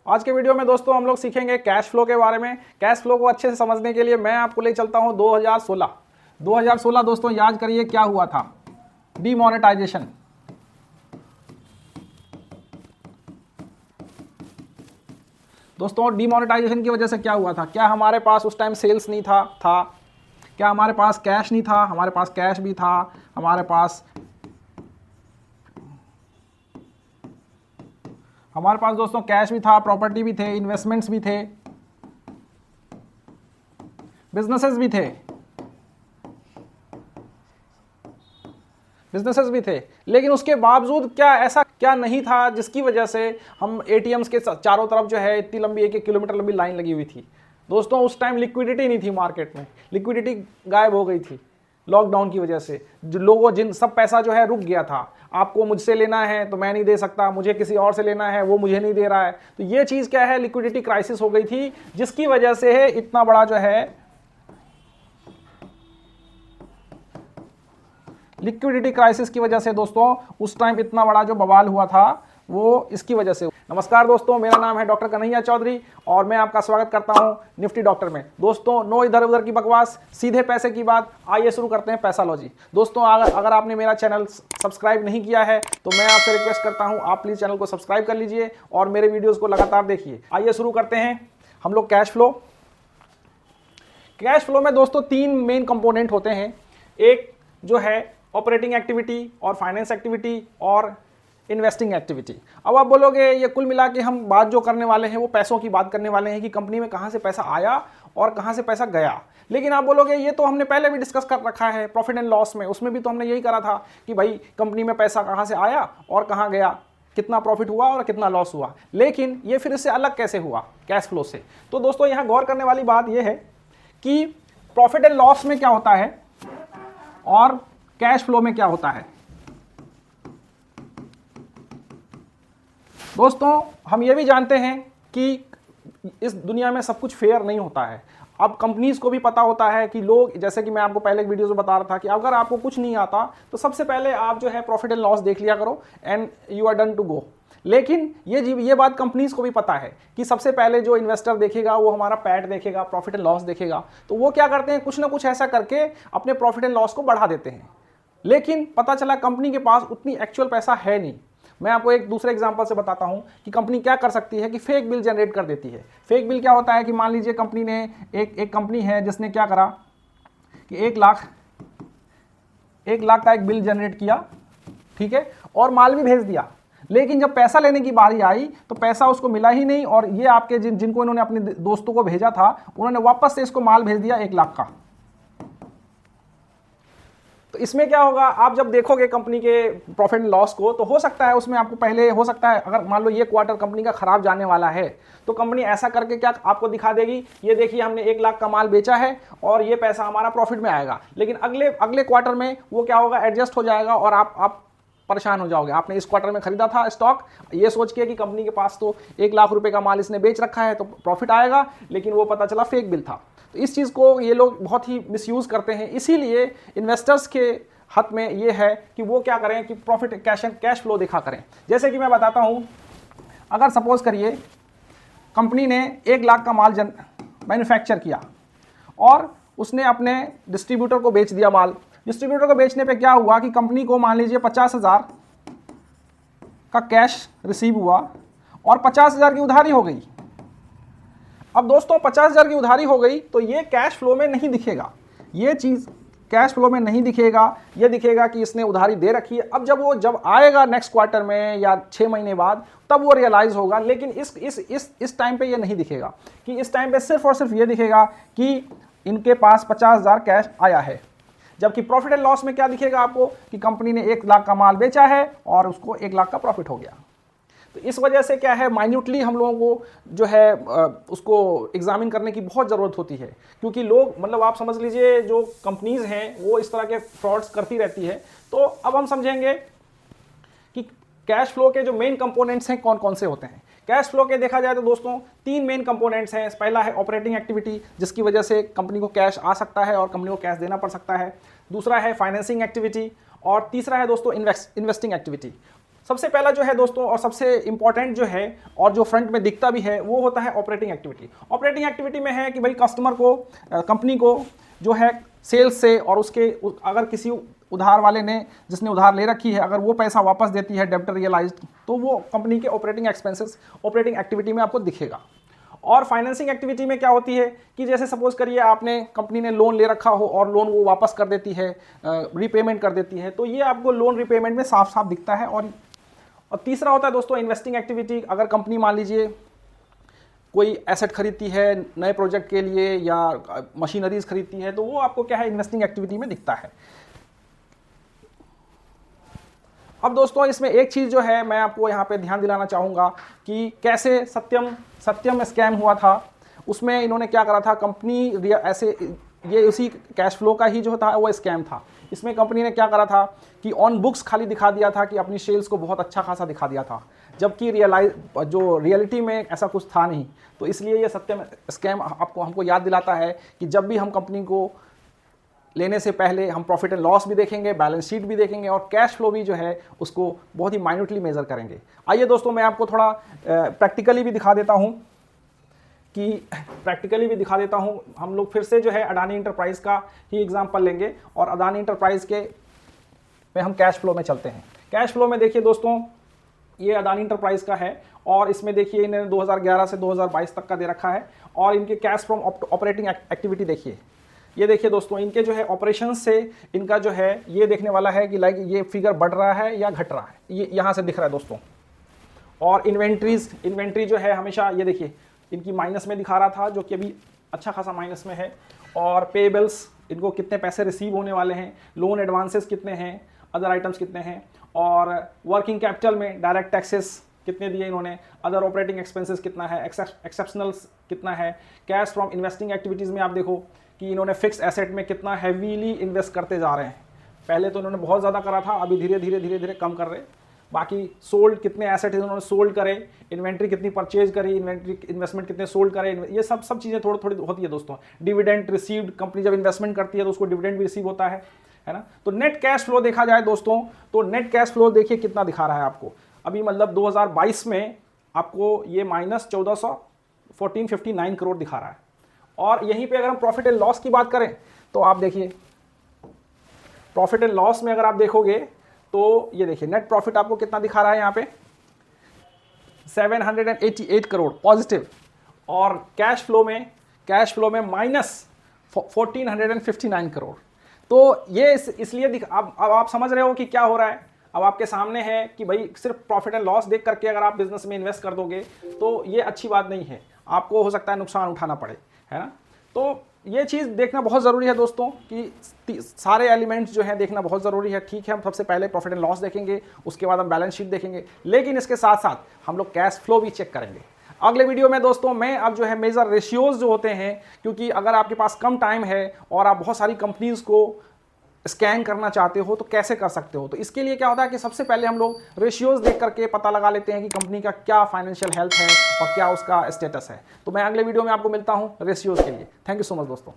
आज के वीडियो में दोस्तों हम लोग सीखेंगे कैश फ्लो के बारे में। कैश फ्लो को अच्छे से समझने के लिए मैं आपको ले चलता हूं 2016 दोस्तों याद करिए क्या हुआ था। डीमोनेटाइजेशन। दोस्तों डीमोनेटाइजेशन की वजह से क्या हुआ था? क्या हमारे पास उस टाइम सेल्स नहीं था? क्या हमारे पास कैश नहीं था? हमारे पास कैश भी था। हमारे पास दोस्तों कैश भी था, प्रॉपर्टी भी थे, इन्वेस्टमेंट्स भी थे, बिजनेसेस भी थे। लेकिन उसके बावजूद क्या ऐसा क्या नहीं था जिसकी वजह से हम एटीएम्स के चारों तरफ जो है इतनी लंबी 1 किलोमीटर लंबी लाइन लगी हुई थी? दोस्तों उस टाइम लिक्विडिटी नहीं थी मार्केट में, लिक्विडिटी गायब हो गई थी लॉकडाउन की वजह से। जो लोगों सब पैसा जो है रुक गया था। आपको मुझसे लेना है तो मैं नहीं दे सकता, मुझे किसी और से लेना है वो मुझे नहीं दे रहा है। तो ये चीज़ क्या है, लिक्विडिटी क्राइसिस हो गई थी, जिसकी वजह से इतना बड़ा जो है लिक्विडिटी क्राइसिस की वजह से दोस्तों उस टाइम इतना बड़ा जो बवाल हुआ था वो इसकी वजह से। नमस्कार दोस्तों, मेरा नाम है डॉक्टर कन्हैया चौधरी और मैं आपका स्वागत करता हूं निफ्टी डॉक्टर में। दोस्तों नो इधर उधर की बकवास, सीधे पैसे की बात। आइए शुरू करते हैं पैसालॉजी। दोस्तों अगर आपने मेरा चैनल सब्सक्राइब नहीं किया है तो मैं आपसे रिक्वेस्ट करता हूं आप प्लीज चैनल को सब्सक्राइब कर लीजिए और मेरे वीडियोज को लगातार देखिए। आइए शुरू करते हैं हम लोग कैश फ्लो में दोस्तों 3 मेन कंपोनेंट होते हैं। एक जो है ऑपरेटिंग एक्टिविटी और फाइनेंस एक्टिविटी और इन्वेस्टिंग एक्टिविटी। अब आप बोलोगे ये कुल मिला के हम बात जो करने वाले हैं वो पैसों की बात करने वाले हैं कि कंपनी में कहाँ से पैसा आया और कहाँ से पैसा गया। लेकिन आप बोलोगे ये तो हमने पहले भी डिस्कस कर रखा है प्रॉफिट एंड लॉस में, उसमें भी तो हमने यही करा था कि भाई कंपनी में पैसा कहाँ से आया और कहाँ गया, कितना प्रॉफिट हुआ और कितना लॉस हुआ। लेकिन ये फिर इससे अलग कैसे हुआ कैश फ्लो से? तो दोस्तों यहाँ गौर करने वाली बात यह है कि प्रॉफिट एंड लॉस में क्या होता है और कैश फ्लो में क्या होता है। दोस्तों हम ये भी जानते हैं कि इस दुनिया में सब कुछ फेयर नहीं होता है। अब कंपनीज को भी पता होता है कि लोग, जैसे कि मैं आपको पहले एक वीडियो में बता रहा था कि अगर आपको कुछ नहीं आता तो सबसे पहले आप जो है प्रॉफिट एंड लॉस देख लिया करो and you are done to go. लेकिन ये बात कंपनीज को भी पता है कि सबसे पहले जो इन्वेस्टर देखेगा वो हमारा पैट देखेगा, प्रॉफिट एंड लॉस देखेगा। तो वो क्या करते हैं, कुछ ना कुछ ऐसा करके अपने प्रॉफिट एंड लॉस को बढ़ा देते हैं। लेकिन पता चला कंपनी के पास उतनी एक्चुअल पैसा है नहीं। मैं आपको एक दूसरे एग्जांपल से बताता हूं कि कंपनी क्या कर सकती है कि फेक बिल जनरेट कर देती है। फेक बिल क्या होता है कि मान लीजिए कंपनी ने एक कंपनी है जिसने क्या करा कि 1 लाख का एक बिल जनरेट किया, ठीक है, और माल भी भेज दिया। लेकिन जब पैसा लेने की बारी आई तो पैसा उसको मिला ही नहीं और ये आपके जिनको इन्होंने अपने दोस्तों को भेजा था उन्होंने वापस से इसको माल भेज दिया 1 लाख का। तो इसमें क्या होगा, आप जब देखोगे कंपनी के प्रॉफिट एंड लॉस को तो हो सकता है उसमें आपको पहले हो सकता है, अगर मान लो ये क्वार्टर कंपनी का खराब जाने वाला है तो कंपनी ऐसा करके क्या आपको दिखा देगी, ये देखिए हमने 1 लाख का माल बेचा है और ये पैसा हमारा प्रॉफिट में आएगा। लेकिन अगले क्वार्टर में वो क्या होगा, एडजस्ट हो जाएगा और आप परेशान हो जाओगे। आपने इस क्वार्टर में खरीदा था स्टॉक ये सोच के कि कंपनी के पास तो 1 लाख रुपए का माल इसने बेच रखा है तो प्रॉफिट आएगा, लेकिन वो पता चला फेक बिल था। तो इस चीज़ को ये लोग बहुत ही मिसयूज़ करते हैं। इसीलिए इन्वेस्टर्स के हाथ में ये है कि वो क्या करें कि प्रॉफिट कैश फ्लो दिखा करें। जैसे कि मैं बताता हूं, अगर सपोज करिए कंपनी ने 1 लाख का माल मैन्युफैक्चर किया और उसने अपने डिस्ट्रीब्यूटर को बेच दिया माल। डिस्ट्रीब्यूटर को बेचने पे क्या हुआ कि कंपनी को मान लीजिए 50,000 का कैश रिसीव हुआ और 50,000 की उधारी हो गई। अब दोस्तों 50,000 की उधारी हो गई तो ये कैश फ्लो में नहीं दिखेगा, ये चीज़ कैश फ्लो में नहीं दिखेगा। ये दिखेगा कि इसने उधारी दे रखी है। अब जब आएगा नेक्स्ट क्वार्टर में या 6 महीने बाद तब वो रियलाइज होगा। लेकिन इस टाइम पे ये नहीं दिखेगा कि इस टाइम पे सिर्फ और सिर्फ ये दिखेगा कि इनके पास 50,000 कैश आया है। जबकि प्रॉफिट एंड लॉस में क्या दिखेगा आपको कि कंपनी ने 1 लाख का माल बेचा है और उसको 1 लाख का प्रॉफिट हो गया। तो इस वजह से क्या है, माइन्यूटली हम लोगों को जो है उसको एग्जामिन करने की बहुत ज़रूरत होती है, क्योंकि लोग मतलब आप समझ लीजिए जो कंपनीज हैं वो इस तरह के फ्रॉड्स करती रहती है। तो अब हम समझेंगे कि कैश फ्लो के जो मेन कंपोनेंट्स हैं कौन कौन से होते हैं। कैश फ्लो के देखा जाए तो दोस्तों 3 मेन कंपोनेंट्स हैं। पहला है ऑपरेटिंग एक्टिविटी, जिसकी वजह से कंपनी को कैश आ सकता है और कंपनी को कैश देना पड़ सकता है। दूसरा है फाइनेंसिंग एक्टिविटी और तीसरा है दोस्तों इन्वेस्टिंग एक्टिविटी। सबसे पहला जो है दोस्तों और सबसे इंपॉर्टेंट जो है और जो फ्रंट में दिखता भी है वो होता है ऑपरेटिंग एक्टिविटी। ऑपरेटिंग एक्टिविटी में है कि भाई कस्टमर को, कंपनी को जो है सेल्स से और उसके अगर किसी उधार वाले ने जिसने उधार ले रखी है अगर वो पैसा वापस देती है डेब्टर रियलाइज्ड, तो वो कंपनी के ऑपरेटिंग एक्सपेंसेस ऑपरेटिंग एक्टिविटी में आपको दिखेगा। और फाइनेंसिंग एक्टिविटी में क्या होती है कि जैसे सपोज करिए आपने, कंपनी ने लोन ले रखा हो और लोन वो वापस कर देती है, रीपेमेंट कर देती है, तो ये आपको लोन रीपेमेंट में साफ साफ दिखता है। और तीसरा होता है दोस्तों इन्वेस्टिंग एक्टिविटी। अगर कंपनी मान लीजिए कोई एसेट खरीदती है नए प्रोजेक्ट के लिए या मशीनरीज खरीदती है, तो वो आपको क्या है इन्वेस्टिंग एक्टिविटी में दिखता है। अब दोस्तों इसमें एक चीज़ जो है मैं आपको यहाँ पे ध्यान दिलाना चाहूँगा कि कैसे सत्यम स्कैम हुआ था। उसमें इन्होंने क्या करा था, कंपनी ऐसे ये उसी कैश फ्लो का ही जो था वो स्कैम था। इसमें कंपनी ने क्या करा था कि ऑन बुक्स खाली दिखा दिया था कि अपनी सेल्स को बहुत अच्छा खासा दिखा दिया था, जबकि रियलिटी में ऐसा कुछ था नहीं। तो इसलिए ये सत्यम स्कैम हमको याद दिलाता है कि जब भी हम कंपनी को लेने से पहले हम प्रॉफिट एंड लॉस भी देखेंगे, बैलेंस शीट भी देखेंगे और कैश फ्लो भी जो है उसको बहुत ही माइन्यूटली मेजर करेंगे। आइए दोस्तों मैं आपको थोड़ा प्रैक्टिकली भी दिखा देता हूँ हम लोग फिर से जो है अडानी इंटरप्राइज का ही एग्जांपल लेंगे और अडानी इंटरप्राइज के में हम कैश फ्लो में चलते हैं। कैश फ्लो में देखिए दोस्तों ये अडानी इंटरप्राइज का है और इसमें देखिए इन्होंने 2011 से 2022 तक का दे रखा है और इनके कैश फ्रॉम ऑपरेटिंग एक्टिविटी देखिए। ये देखिए दोस्तों इनके जो है ऑपरेशन से इनका जो है ये देखने वाला है कि लाइक ये फिगर बढ़ रहा है या घट रहा है, ये यहाँ से दिख रहा है दोस्तों। और इन्वेंट्री जो है हमेशा ये देखिए इनकी माइनस में दिखा रहा था, जो कि अभी अच्छा खासा माइनस में है। और पेबल्स इनको कितने पैसे रिसीव होने वाले हैं, लोन एडवांसेस कितने हैं, अदर आइटम्स कितने हैं, और वर्किंग कैपिटल में डायरेक्ट टैक्सेस कितने दिए इन्होंने, अदर ऑपरेटिंग एक्सपेंसेस कितना है, एक्सेप्शनल्स कितना है, कैश फ्रॉम इन्वेस्टिंग एक्टिविटीज़ में आप देखो कि इन्होंने फिक्स एसेट में कितना हैवीली इन्वेस्ट करते जा रहे हैं। पहले तो इन्होंने बहुत ज़्यादा करा था, अभी धीरे धीरे कम कर रहे। बाकी सोल्ड कितने एसेट इन्होंने सोल्ड करे, इन्वेंट्री कितनी परचेज करी, इन्वेस्टमेंट कितने सोल्ड करे, ये सब चीज़ें थोड़ी होती है दोस्तों। डिविडेंड रिसीव्ड, कंपनी जब इन्वेस्टमेंट करती है तो उसको डिविडेंड भी रिसीव होता है ना। तो नेट कैश फ्लो देखा जाए दोस्तों तो नेट कैश फ्लो देखिए कितना दिखा रहा है आपको। अभी मतलब 2022 में आपको ये माइनस 1459 करोड़ दिखा रहा है। और यहीं पे अगर हम प्रॉफिट एंड लॉस की बात करें तो आप देखिए प्रॉफिट एंड लॉस में अगर आप देखोगे तो ये देखिए नेट प्रॉफिट आपको कितना दिखा रहा है यहाँ पे 788 करोड़ पॉजिटिव, और कैश फ्लो में माइनस 1459 करोड़। तो ये इसलिए अब आप समझ रहे हो कि क्या हो रहा है। अब आपके सामने है कि भाई सिर्फ प्रॉफिट एंड लॉस देख करके अगर आप बिजनेस में इन्वेस्ट कर दोगे तो ये अच्छी बात नहीं है, आपको हो सकता है नुकसान उठाना पड़े, है ना। तो ये चीज़ देखना बहुत ज़रूरी है दोस्तों कि सारे एलिमेंट्स जो है देखना बहुत ज़रूरी है। ठीक है, हम सबसे पहले प्रॉफिट एंड लॉस देखेंगे, उसके बाद हम बैलेंस शीट देखेंगे, लेकिन इसके साथ साथ हम लोग कैश फ्लो भी चेक करेंगे। अगले वीडियो में दोस्तों मैं अब जो है मेजर रेशियोज जो होते हैं, क्योंकि अगर आपके पास कम टाइम है और आप बहुत सारी कंपनीज को स्कैन करना चाहते हो तो कैसे कर सकते हो। तो इसके लिए क्या होता है कि सबसे पहले हम लोग रेशियोज देख करके पता लगा लेते हैं कि कंपनी का क्या फाइनेंशियल हेल्थ है और क्या उसका स्टेटस है। तो मैं अगले वीडियो में आपको मिलता हूं रेशियोज के लिए। थैंक यू सो मच दोस्तों।